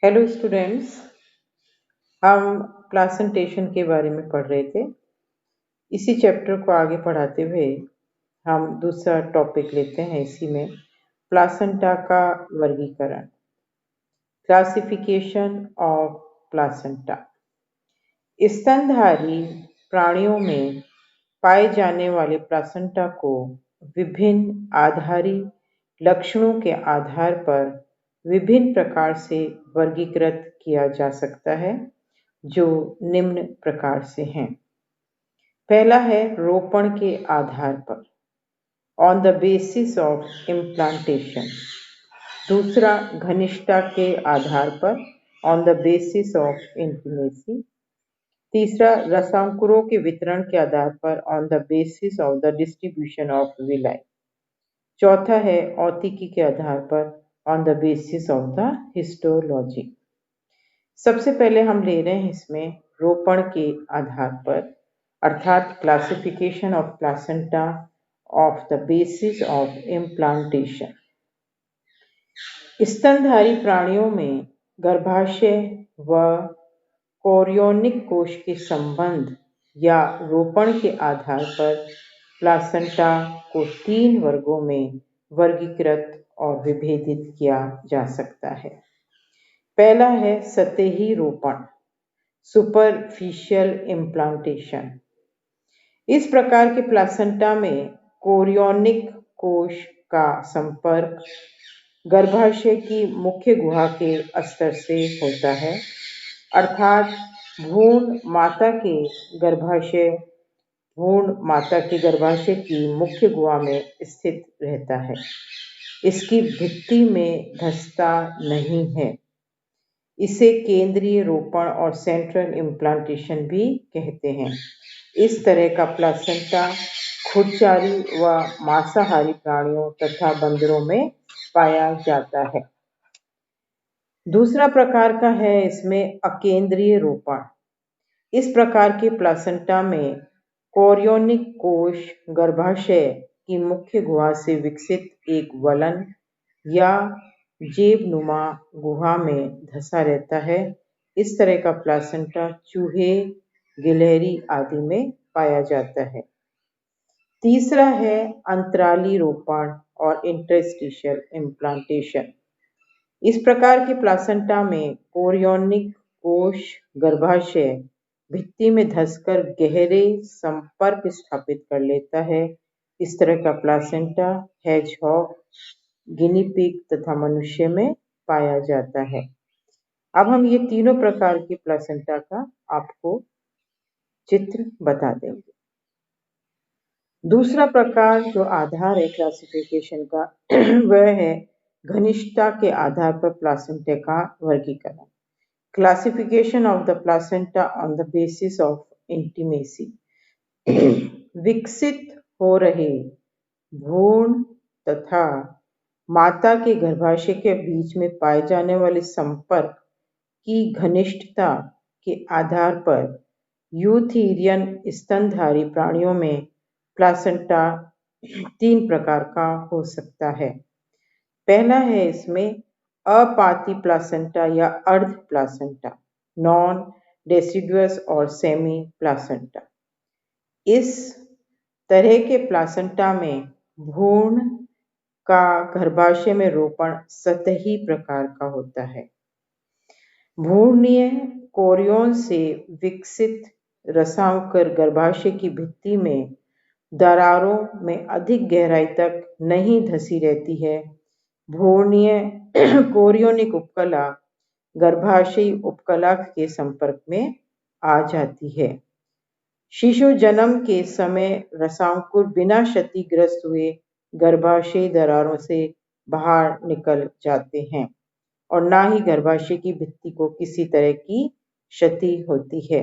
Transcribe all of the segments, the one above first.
Hello students. हम placentation के बारे में पढ़ रहे थे। इसी चैप्टर को आगे पढ़ाते हुए हम दूसरा टॉपिक लेते हैं। इसी में प्लासेंटा का वर्गीकरण, क्लासिफिकेशन ऑफ प्लासेंटा। स्तनधारी प्राणियों में पाए जाने वाले प्लासेंटा को विभिन्न आधारी लक्षणों के आधार पर विभिन्न प्रकार से वर्गीकृत किया जा सकता है, जो निम्न प्रकार से हैं। पहला है रोपण के आधार पर, on the basis of implantation. दूसरा घनिष्ठता के आधार पर, on the basis of intimacy. तीसरा रसांकुरों के वितरण के आधार पर, on the basis of the distribution of villi. चौथा है औतिकी के आधार पर, on the basis of the histology. सबसे पहले हम ले रहे हैं इसमें रोपण के आधार पर, अर्थात classification of placenta of the basis of implantation. स्तनधारी प्राणियों में गर्भाशय व कोरियोनिक कोश के संबंध या रोपण के आधार पर प्लासेंटा को 3 वर्गों में वर्गीकृत और विभेदित किया जा सकता है। पहला है सतही रोपण, सुपरफिशियल इम्प्लांटेशन। इस प्रकार के प्लासेंटा में कोरियोनिक कोश का संपर्क गर्भाशय की मुख्य गुहा के स्तर से होता है, अर्थात भ्रूण माता के गर्भाशय की मुख्य गुहा में स्थित रहता है। इसकी भित्ति में धंसता नहीं है। इसे केंद्रीय रोपण और सेंट्रल इम्प्लांटेशन भी कहते हैं। इस तरह का प्लासेंटा खुरचारी व मांसाहारी प्राणियों तथा बंदरों में पाया जाता है। दूसरा प्रकार का है इसमें अकेंद्रीय रोपण। इस प्रकार के प्लासेंटा में कोरियोनिक कोश गर्भाशय की मुख्य गुहा से विकसित एक वलन या जेबनुमा गुहा में धंसा रहता है। इस तरह का प्लासेंटा चूहे, गिलहरी आदि में पाया जाता है। तीसरा है अंतराली रोपण और इंटरस्टिशियल इम्प्लांटेशन। इस प्रकार के प्लासेंटा में कोरियोनिक कोश गर्भाशय भित्ति में धंसकर गहरे संपर्क स्थापित कर लेता है। इस तरह का प्लासेंटा हेजहॉग, गिनी पिग तथा मनुष्य में पाया जाता है। अब हम ये तीनों प्रकार के प्लासेंटा का आपको चित्र बता देंगे। दूसरा प्रकार जो आधार है क्लासिफिकेशन का वह है घनिष्ठता के आधार पर प्लासेंटा का वर्गीकरण, classification of the placenta on the basis of intimacy. विकसित हो रहे भ्रूण तथा माता के गर्भाशय के बीच में पाए जाने वाले संपर्क की घनिष्ठता के आधार पर यूथेरियन स्तनधारी प्राणियों में प्लासेंटा 3 प्रकार का हो सकता है। पहला है इसमें अपाती प्लासेंटा या अर्ध प्लासेंटा, नॉन डेसिडुअस और सेमी प्लासेंटा। इस तरह के प्लासेंटा में भ्रूण का गर्भाशय में रोपण सतही प्रकार का होता है। भ्रूणीय कोरियोन से विकसित रसांकुर गर्भाशय की भित्ति में दरारों में अधिक गहराई तक नहीं धंसी रहती है। भ्रूणीय कोरियोनिक उपकला गर्भाशयी उपकला के संपर्क में आ जाती है। शिशु जन्म के समय रसांकुर बिना क्षतिग्रस्त हुए गर्भाशयी दरारों से बाहर निकल जाते हैं और ना ही गर्भाशय की भित्ति को किसी तरह की क्षति होती है।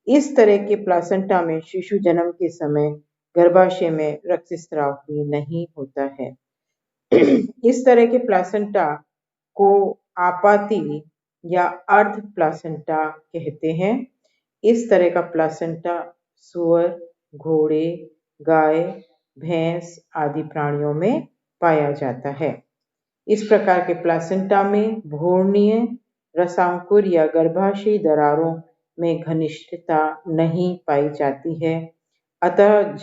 इस तरह के प्लासेंटा में शिशु जन्म के समय गर्भाशय में रक्तस्राव भी नहीं होता है। इस तरह के प्लासेंटा को आपाती या अर्ध प्लासेंटा कहते हैं। इस तरह का प्लासेंटा सुअर, घोड़े, गाय, भैंस आदि प्राणियों में पाया जाता है। इस प्रकार के प्लासेंटा में भ्रूणीय रसांकुर या गर्भाशयी दरारों में घनिष्ठता नहीं पाई जाती है, अतः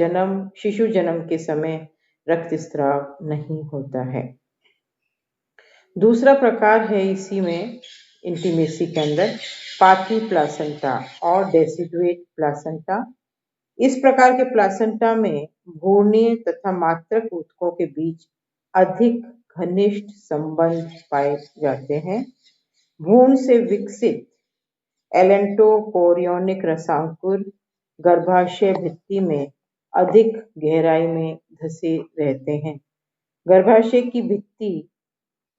शिशु जन्म के समय रक्तस्राव नहीं होता है। दूसरा प्रकार है इसी में इंटीमेसी के अंदर पाथी प्लासेंटा और डेसिडुएट प्लासेंटा। इस प्रकार के प्लासेंटा में भ्रूणीय तथा मातृक ऊतकों के बीच अधिक घनिष्ठ संबंध पाए जाते हैं। भ्रूण से विकसित एलेंटोकोरियोनिक रसांकुर गर्भाशय भित्ति में अधिक गहराई में धंसे रहते हैं। गर्भाशय की भित्ति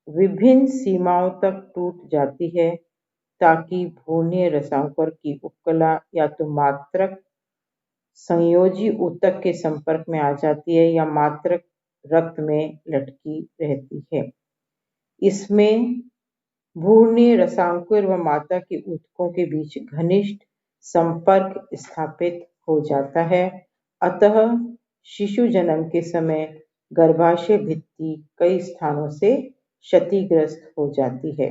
विभिन्न सीमाओं तक टूट जाती है ताकि भ्रूणीय रसांकुर की उपकला या तो मातृक संयोजी ऊतक के संपर्क में आ जाती है या मातृक रक्त में लटकी रहती है। इसमें भ्रूणीय रसांकुर व माता के ऊतकों के बीच घनिष्ठ संपर्क स्थापित हो जाता है, अतः शिशु जन्म के समय गर्भाशय भित्ति कई स्थानों से क्षतिग्रस्त हो जाती है।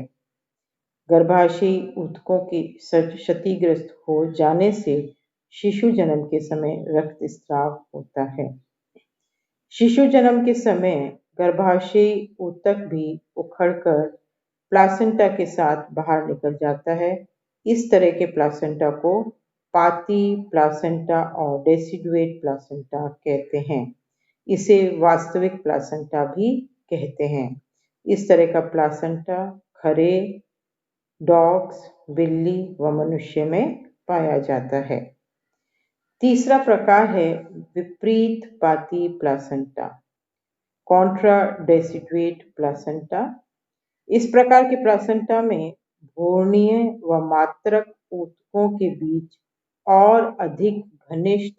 गर्भाशयी ऊतकों के क्षतिग्रस्त हो जाने से शिशु जन्म के समय रक्तस्राव होता है। शिशु जन्म के समय गर्भाशयी ऊतक भी उखड़कर प्लासेंटा के साथ बाहर निकल जाता है। इस तरह के प्लासेंटा को पाती प्लासेंटा और डेसिडुएट प्लासेंटा कहते हैं। इसे वास्तविक प्लासेंटा भी कहते हैं। इस तरह का प्लासेंटा खरे, डॉग्स, बिल्ली व मनुष्य में पाया जाता है। तीसरा प्रकार है विपरीत पाती प्लासेंटा, कॉन्ट्राडेसिडुएट प्लासेंटा। इस प्रकार के प्लासेंटा में भ्रूणीय व मातृक ऊतकों के बीच और अधिक घनिष्ठ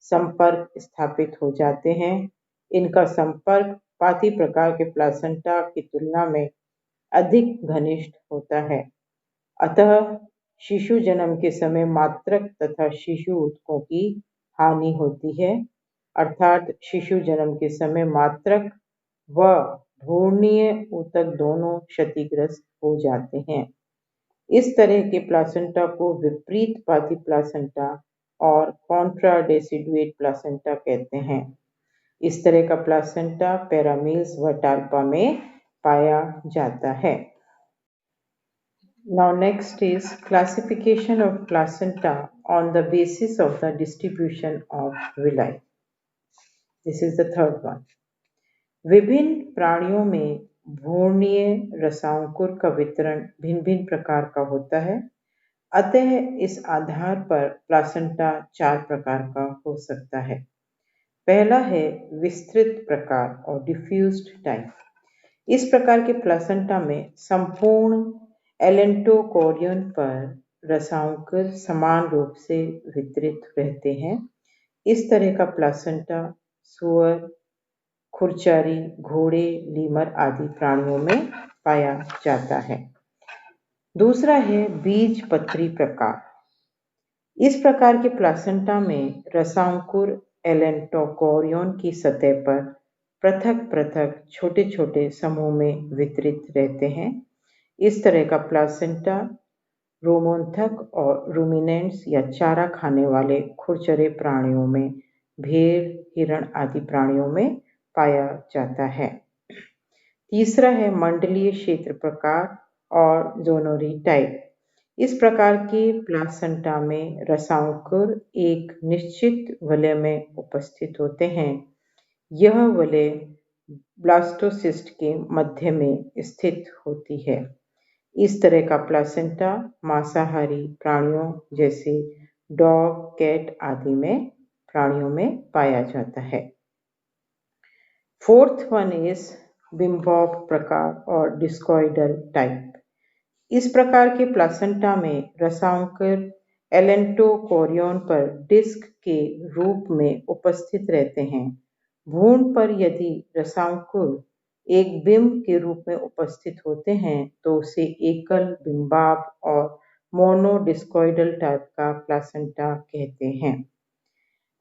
संपर्क स्थापित हो जाते हैं। इनका संपर्क पाती प्रकार के प्लासेंटा की तुलना में अधिक घनिष्ठ होता है, अतः शिशु जन्म के समय मातृक तथा शिशु ऊतकों की हानि होती है, अर्थात शिशु जन्म के समय मातृक व भ्रूणीय ऊतक दोनों क्षतिग्रस्त हो जाते हैं। इस तरह के प्लासेंटा को विपरीत पाती प्लासेंटा और कॉन्ट्राडेसिडुएट प्लासेंटा कहते हैं। इस तरह का प्लासेंटा पैरामील्स व टाल्पा में पाया जाता है। Now next is classification of placenta on the basis of the distribution of villi. This is the third one. विभिन्न प्राणियों में भ्रूणीय रसांकुर का वितरण भिन्न भिन्न प्रकार का होता है, अतः इस आधार पर प्लासेंटा 4 प्रकार का हो सकता है। पहला है विस्तृत प्रकार और डिफ्यूज्ड टाइप। इस प्रकार के प्लासेंटा में संपूर्ण एलेंटोकोरियन पर रसांकुर समान रूप से वितरित रहते हैं। इस तरह का प्लासेंटा सुअर, खुरचारी, घोड़े, लीमर आदि प्राणियों में पाया जाता है। दूसरा है बीजपत्री प्रकार। इस प्रकार के प्लासेंटा में रसांकुर एलेंटोकोरियन की सतह पर पृथक पृथक छोटे छोटे समूह में वितरित रहते हैं। इस तरह का प्लासेंटा रोमोन्थक और रूमिनेंट्स या चारा खाने वाले खुरचरे प्राणियों में, भेड़, हिरण आदि प्राणियों में पाया जाता है। तीसरा है मंडलीय क्षेत्र प्रकार और जोनोरी टाइप। इस प्रकार के प्लासेंटा में रसांकुर एक निश्चित वलय में उपस्थित होते हैं। यह वलय ब्लास्टोसिस्ट के मध्य में स्थित होती है। इस तरह का प्लासेंटा मांसाहारी प्राणियों जैसे डॉग, कैट आदि में प्राणियों में पाया जाता है। फोर्थ वन इज बिम्बॉब प्रकार और डिस्कॉइडल टाइप। इस प्रकार के प्लासेंटा में रसांकुर एलेंटोकोरियन पर डिस्क के रूप में उपस्थित रहते हैं। भ्रूण पर यदि रसांकुर एक बिंब के रूप में उपस्थित होते हैं तो उसे एकल बिंबाब और मोनोडिस्कॉइडल टाइप का प्लासेंटा कहते हैं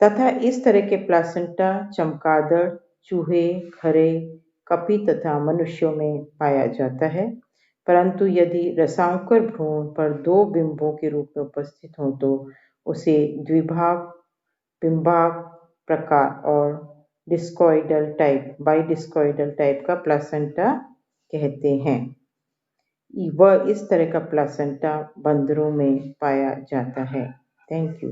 तथा इस तरह के प्लासेंटा चमगादड़, चूहे, खरे, कपी तथा मनुष्यों में पाया जाता है। परंतु यदि रसांकुर भ्रूण पर दो बिंबों के रूप में उपस्थित हो तो उसे द्विभाग बिंबाक प्रकार और बाइडिस्कॉइडल टाइप का प्लासेंटा कहते हैं। वह इस तरह का प्लासेंटा बंदरों में पाया जाता है। Thank you.